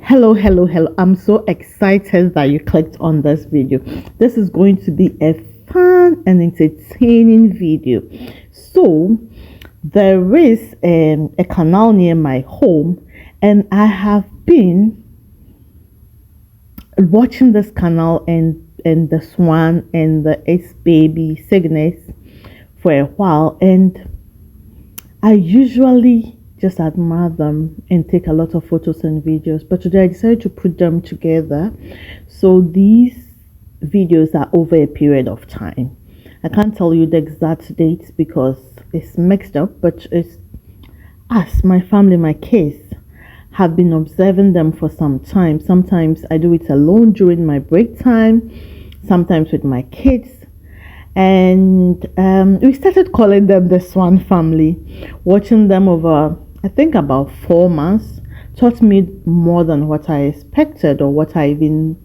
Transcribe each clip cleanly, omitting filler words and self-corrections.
Hello. I'm so excited that you clicked on this video. This is going to be a fun and entertaining video. So, there is a canal near my home, and I have been watching this canal and the Swan and the its baby Cygnets for a while, and I usually just admire them and take a lot of photos and videos, but today I decided to put them together. So these videos are over a period of time. I can't tell you the exact dates because it's mixed up, but it's us, my family, my kids have been observing them for some time. Sometimes I do it alone during my break time, sometimes with my kids, and we started calling them the Swan family. Watching them over, I think, about 4 months taught me more than what I expected or what I even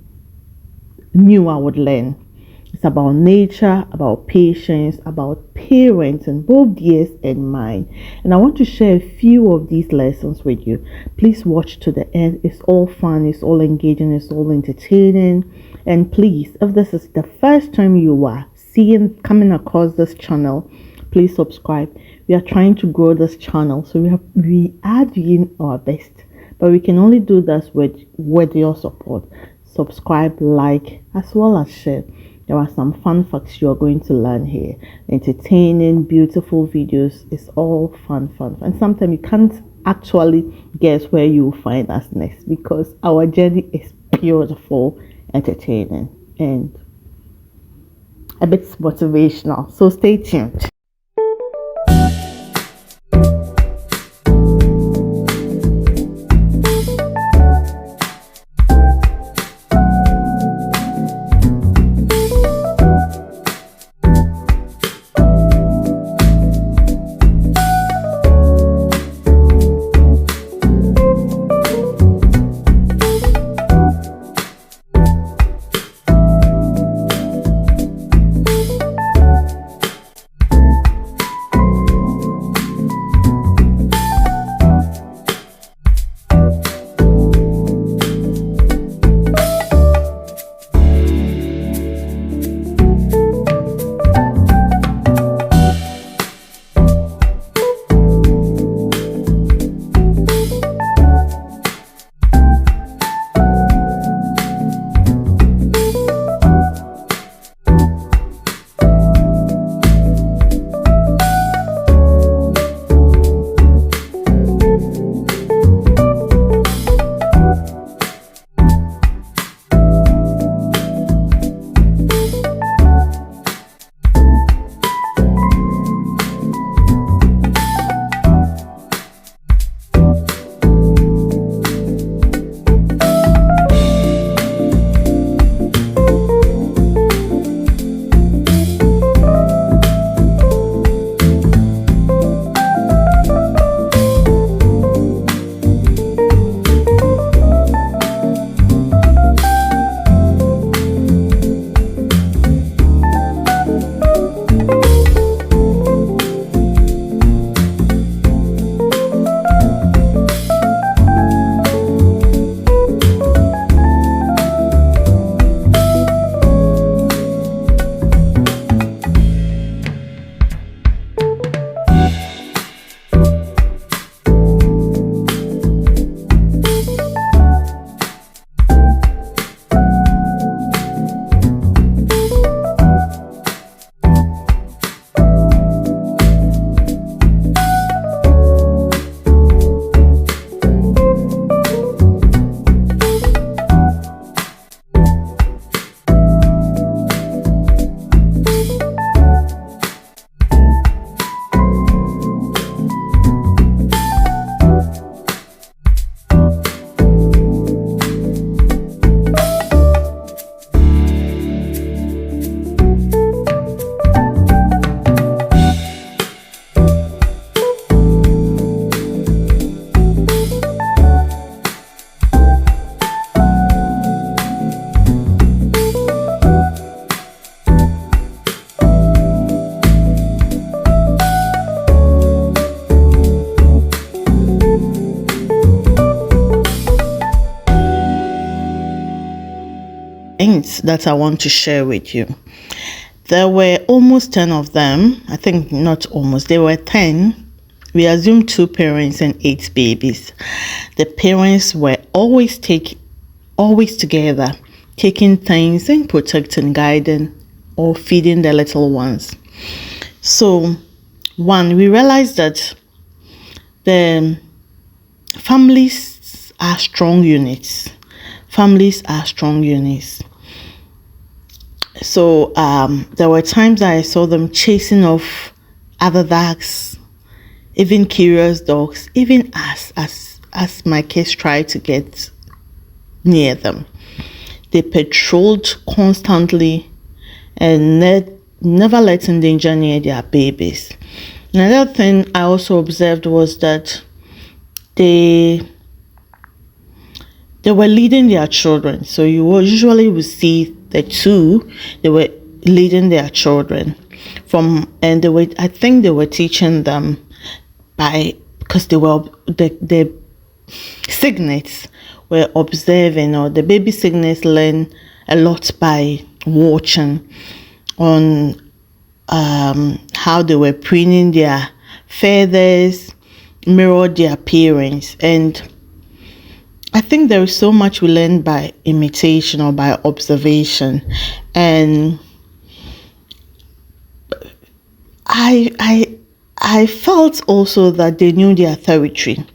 knew I would learn. It's about nature, about patience, about parents and both theirs and mine. And I want to share a few of these lessons with you. Please watch to the end. It's all fun, it's all engaging, it's all entertaining. And please, if this is the first time you are coming across this channel, please subscribe. We are trying to grow this channel, so we are doing our best, but we can only do this with your support. Subscribe, like, as well as share. There are some fun facts you are going to learn here. Entertaining, beautiful videos. It's all fun. And sometimes you can't actually guess where you will find us next, because our journey is beautiful, entertaining, and a bit motivational. So stay tuned. pareents that I want to share with you. There were almost 10 of them. I think not almost, there were 10. We assumed 2 parents and 8 babies. The parents were always together, taking things and protecting, guiding, or feeding the little ones. So, we realized that the families are strong units. Families are strong units. So there were times I saw them chasing off other dogs, even curious dogs, even as my kids tried to get near them. They patrolled constantly and never let in danger near their babies. Another thing I also observed was that they were leading their children. So you usually would see the 2, they were leading their children and I think they were teaching them because the Cygnets were observing, or the baby Cygnets learn a lot by watching on how they were preening their feathers, mirrored their appearance. And I think there is so much we learn by imitation or by observation. And I felt also that they knew their territory.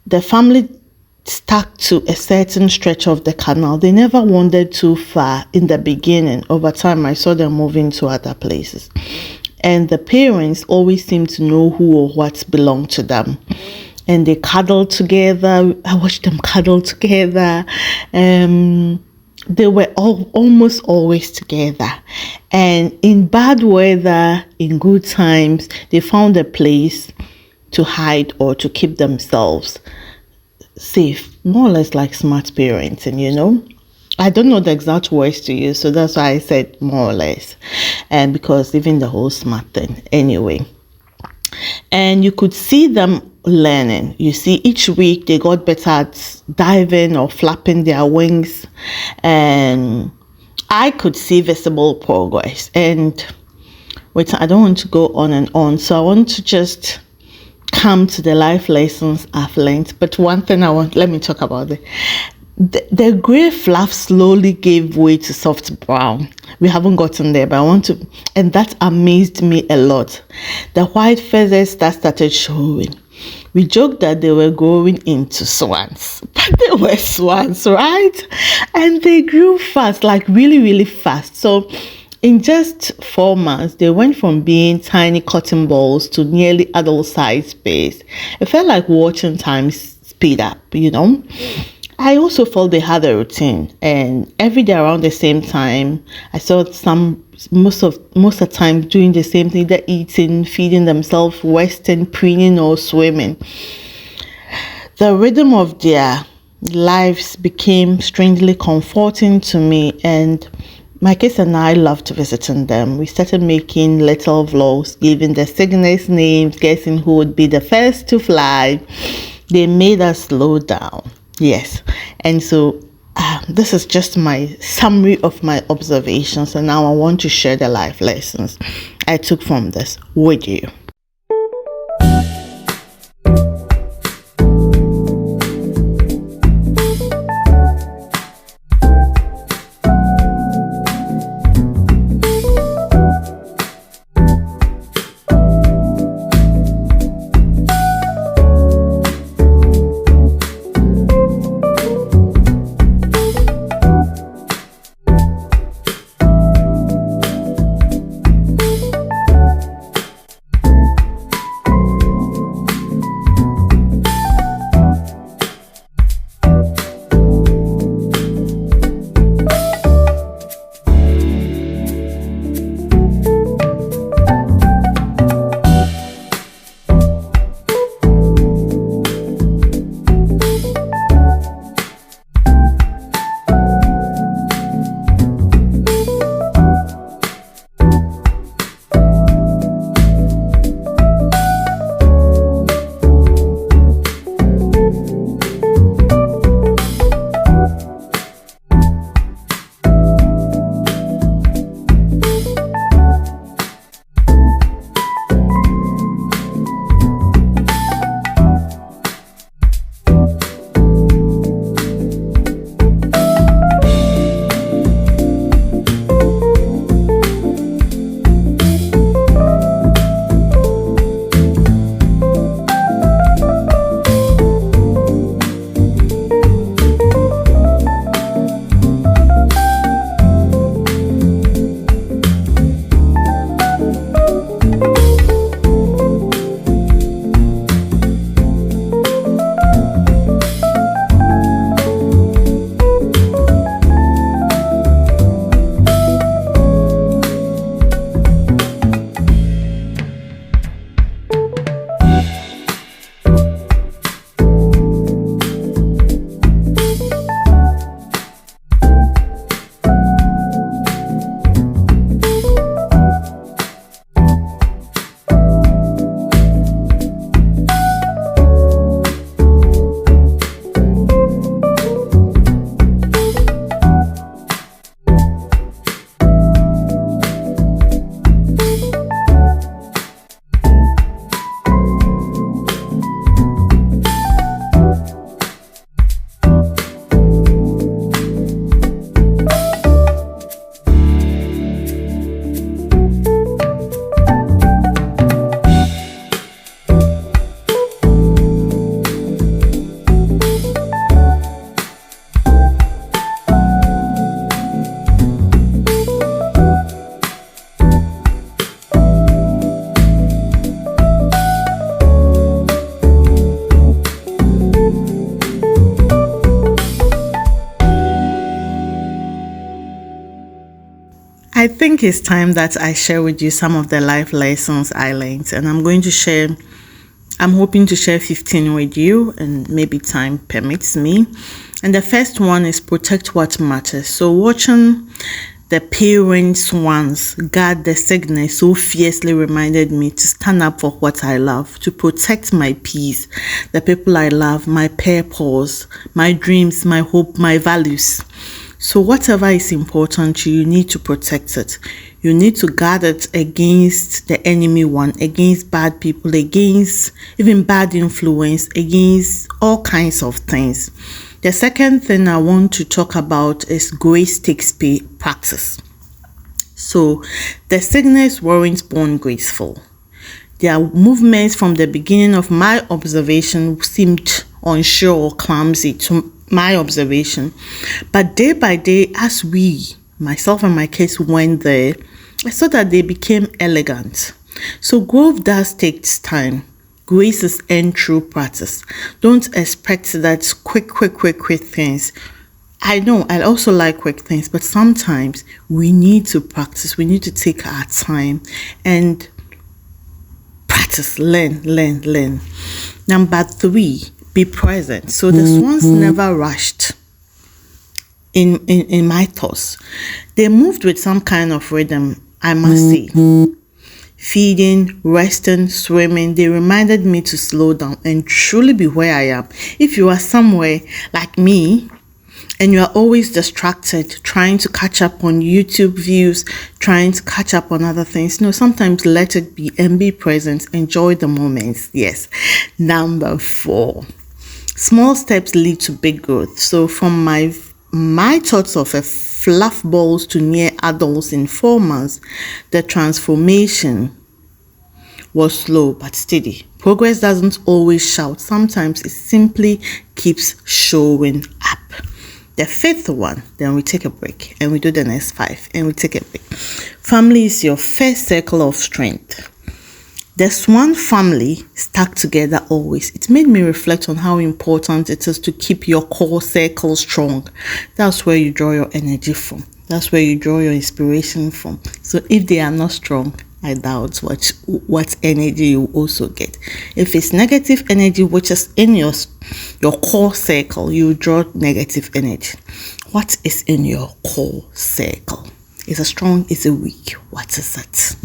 The family stuck to a certain stretch of the canal. They never wandered too far in the beginning. Over time, I saw them moving to other places. And the parents always seemed to know who or what belonged to them. And they cuddled together. I watched them cuddle together. They were almost always together. And in bad weather, in good times, they found a place to hide or to keep themselves safe, more or less like smart parenting, I don't know the exact words to use, so that's why I said more or less, and because even the whole smart thing anyway. And you could see them learning. You see, each week they got better at diving or flapping their wings, and I could see visible progress. And I don't want to go on and on, so I want to just come to the life lessons I've learned. But one thing let me talk about it. The gray fluff slowly gave way to soft brown. We haven't gotten there, but and that amazed me a lot. The white feathers that started showing. We joked that they were growing into swans, but they were swans, right? And they grew fast, like really, really fast. So in just 4 months, they went from being tiny cotton balls to nearly adult-sized bears. It felt like watching time speed up, I also felt they had a routine, and every day around the same time, I saw most of the time doing the same thing. They're eating, feeding themselves, resting, preening, or swimming. The rhythm of their lives became strangely comforting to me, and my kids and I loved visiting them. We started making little vlogs, giving the Cygnets names, guessing who would be the first to fly. They made us slow down. Yes. And so this is just my summary of my observations. And now I want to share the life lessons I took from this with you. I think it's time that I share with you some of the life lessons I learned, and I'm hoping to share 15 with you, and maybe time permits me. And the first one is protect what matters. So watching the parent swans guard the Cygnets so fiercely reminded me to stand up for what I love, to protect my peace, the people I love, my purpose, my dreams, my hope, my values. So whatever is important to you, you need to protect it. You need to guard it against the enemy one, against bad people, against even bad influence, against all kinds of things. The second thing I want to talk about is grace takes practice. So the Cygnets weren't born graceful. Their movements from the beginning of my observation seemed unsure or clumsy to my observation. But day by day, as myself and my kids went there, I saw that they became elegant. So growth does take time. Grace is earned through practice. Don't expect that quick things. I know I also like quick things, but sometimes we need to practice. We need to take our time and practice, learn. Number 3, be present. So the swans never rushed in my thoughts. They moved with some kind of rhythm, I must say. Feeding, resting, swimming, they reminded me to slow down and truly be where I am. If you are somewhere like me and you are always distracted, trying to catch up on YouTube views, trying to catch up on other things, sometimes let it be and be present. Enjoy the moments. Yes. Number 4, small steps lead to big growth. So from my thoughts of a fluff balls to near adults in 4 months, the transformation was slow but steady. Progress doesn't always shout. Sometimes it simply keeps showing up. The 5th one, then we take a break and we do the next 5 and we take a break. Family is your first circle of strength. The Swan family stuck together always. It made me reflect on how important it is to keep your core circle strong. That's where you draw your energy from. That's where you draw your inspiration from. So if they are not strong, I doubt what energy you also get. If it's negative energy, which is in your core circle, you draw negative energy. What is in your core circle? Is it strong? Is it weak? What is it?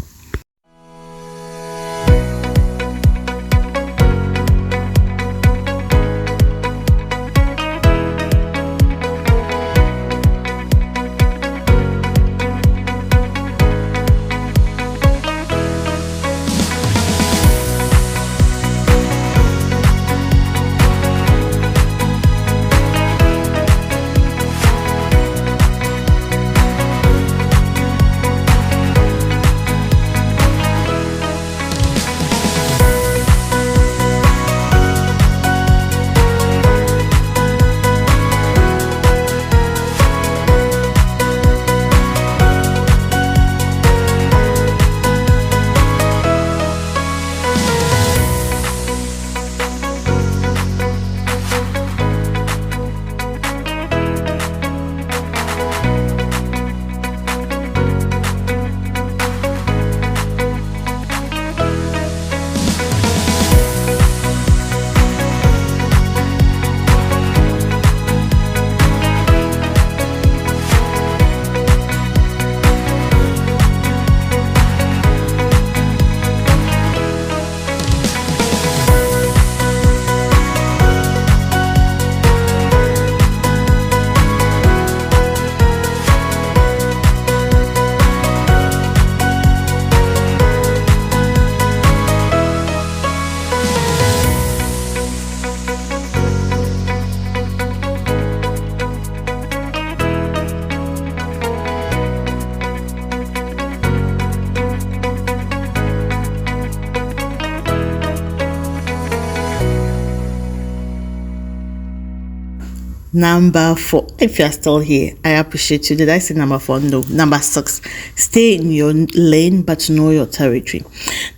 Number 4, if you're still here, I appreciate you. Did I say number 4? No. Number 6, stay in your lane but know your territory.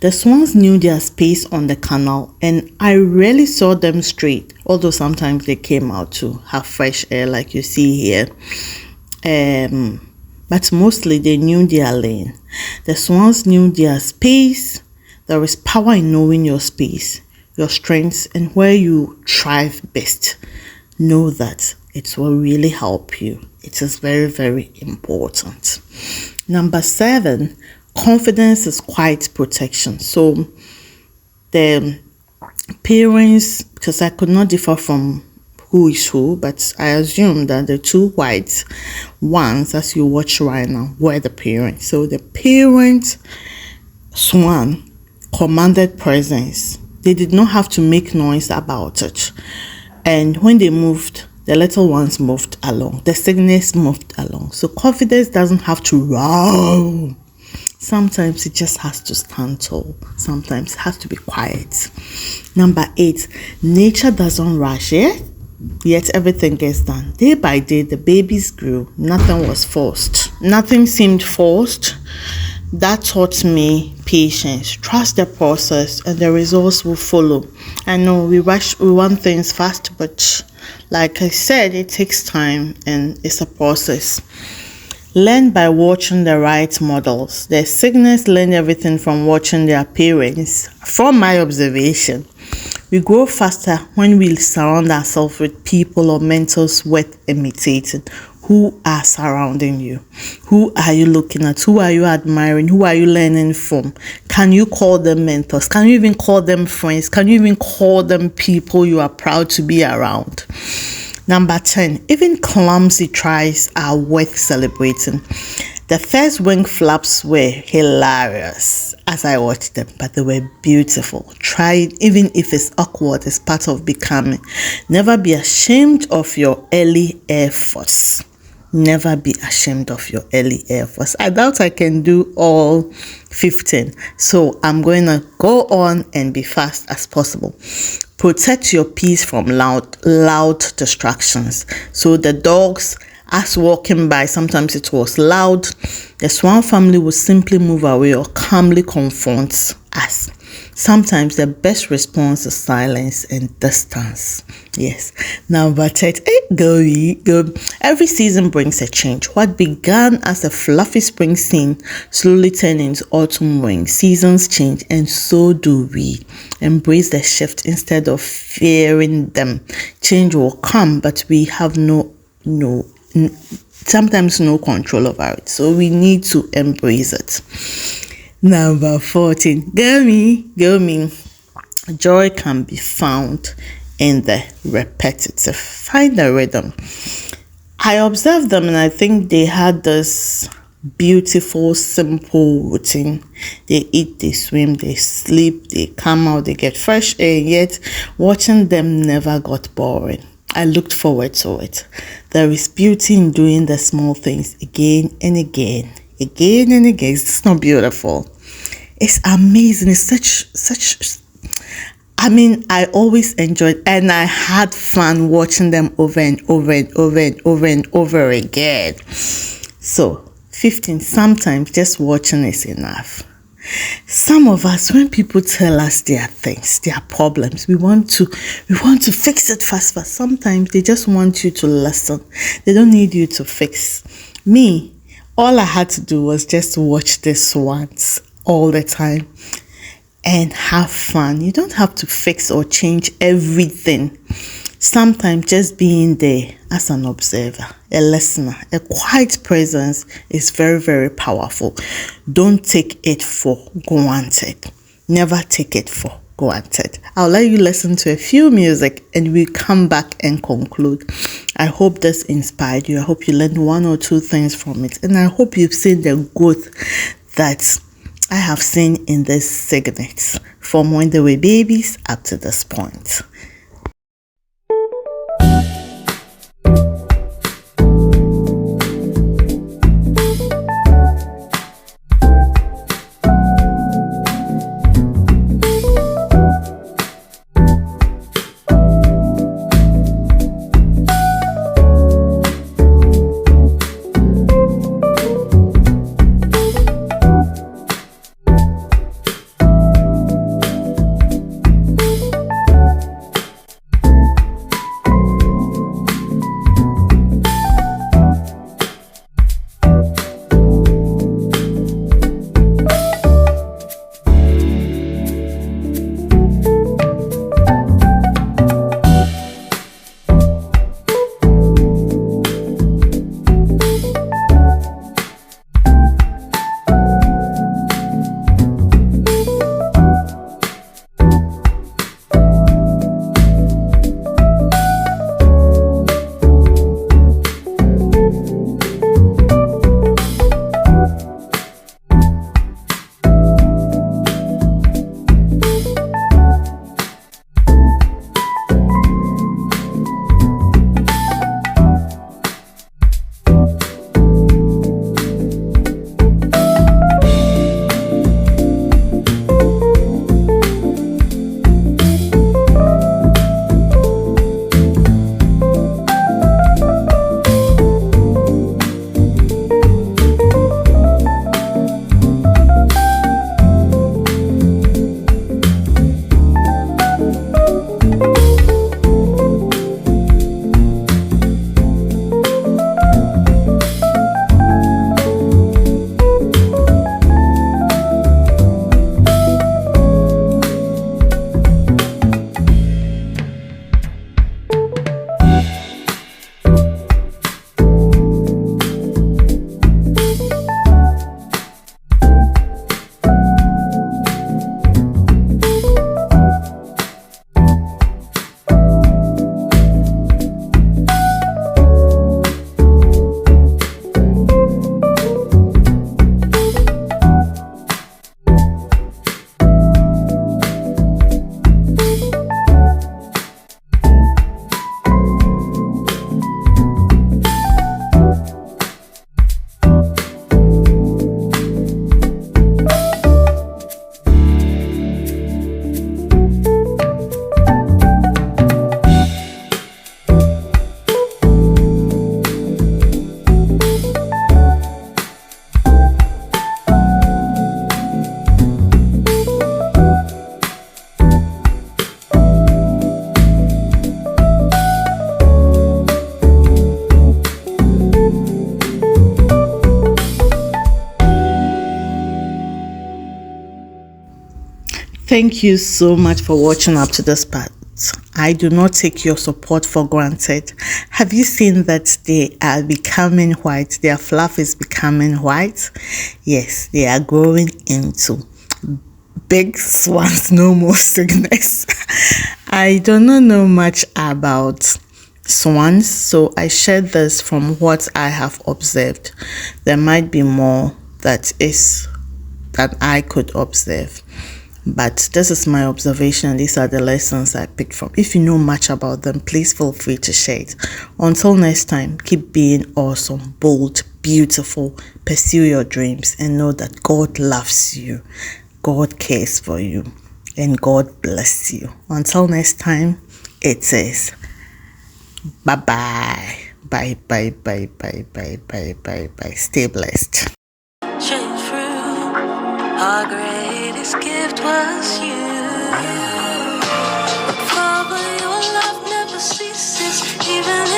The swans knew their space on the canal, and I rarely saw them straight, although sometimes they came out to have fresh air like you see here. but mostly they knew their lane. The swans knew their space. There is power in knowing your space, your strengths, and where you thrive best. Know that it will really help you. It is very, very important. Number 7, confidence is quite protection. So the parents, because I could not differ from who is who, but I assume that the 2 white ones, as you watch right now, were the parents. So the parent swan commanded presence. They did not have to make noise about it. And when they moved, the little ones moved along. The cygnets moved along. So confidence doesn't have to roar. Sometimes it just has to stand tall. Sometimes it has to be quiet. Number 8, nature doesn't rush, yet everything gets done. Day by day, the babies grew. Nothing was forced. Nothing seemed forced. That taught me patience. Trust the process and the results will follow. I know we want things fast, but like I said, it takes time and it's a process. Learn by watching the right models. The Cygnets learned everything from watching their parents. From my observation, we grow faster when we surround ourselves with people or mentors worth imitating. Who are surrounding you? Who are you looking at? Who are you admiring? Who are you learning from? Can you call them mentors? Can you even call them friends? Can you even call them people you are proud to be around? Number 10, even clumsy tries are worth celebrating. The first wing flaps were hilarious as I watched them, but they were beautiful. Try it, even if it's awkward, it's part of becoming. Never be ashamed of your early efforts. Never be ashamed of your early efforts. I doubt I can do all 15, so I'm going to go on and be fast as possible. Protect your peace from loud distractions. So the dogs, as walking by, sometimes it was loud. The Swan family would simply move away or calmly confront us. Sometimes the best response is silence and distance. Yes. Number 10. Go. Every season brings a change. What began as a fluffy spring scene slowly turned into autumn rain. Seasons change, and so do we. Embrace the shift instead of fearing them. Change will come, but we have sometimes no control over it. So we need to embrace it. Number 14. Go me. Joy can be found in the repetitive. Find the rhythm. I observed them and I think they had this beautiful, simple routine. They eat, they swim, they sleep, they come out, they get fresh air, yet watching them never got boring. I looked forward to it. There is beauty in doing the small things again and again. Again and again. It's not beautiful. It's amazing. It's such I always enjoyed and I had fun watching them over and over again. So 15, sometimes just watching is enough. Some of us, when people tell us their things, their problems, we want to fix it fast. Sometimes they just want you to listen. They don't need you to fix. Me, all I had to do was just watch the swans all the time and have fun. You don't have to fix or change everything. Sometimes just being there as an observer, a listener, a quiet presence is very, very powerful. Don't take it for granted. Never take it for granted. I'll let you listen to a few music and we come back and conclude. I hope this inspired you. I hope you learned 1 or 2 things from it. And I hope you've seen the growth that I have seen in these Cygnets from when they were babies up to this point. Thank you so much for watching up to this part. I do not take your support for granted. Have you seen that they are becoming white? Their fluff is becoming white. Yes, they are growing into big swans, no more Cygnets. I do not know much about swans, so I shared this from what I have observed. There might be more that I could observe, but this is my observation. These are the lessons I picked from. If you know much about them, please feel free to share it. Until next time, keep being awesome, bold, beautiful, pursue your dreams, and know that God loves you, God cares for you, and God bless you. Until next time, it is bye-bye. Bye, bye, bye, bye, bye, bye, bye, bye. Stay blessed. Our greatest gift was you. Father, your love never ceases, even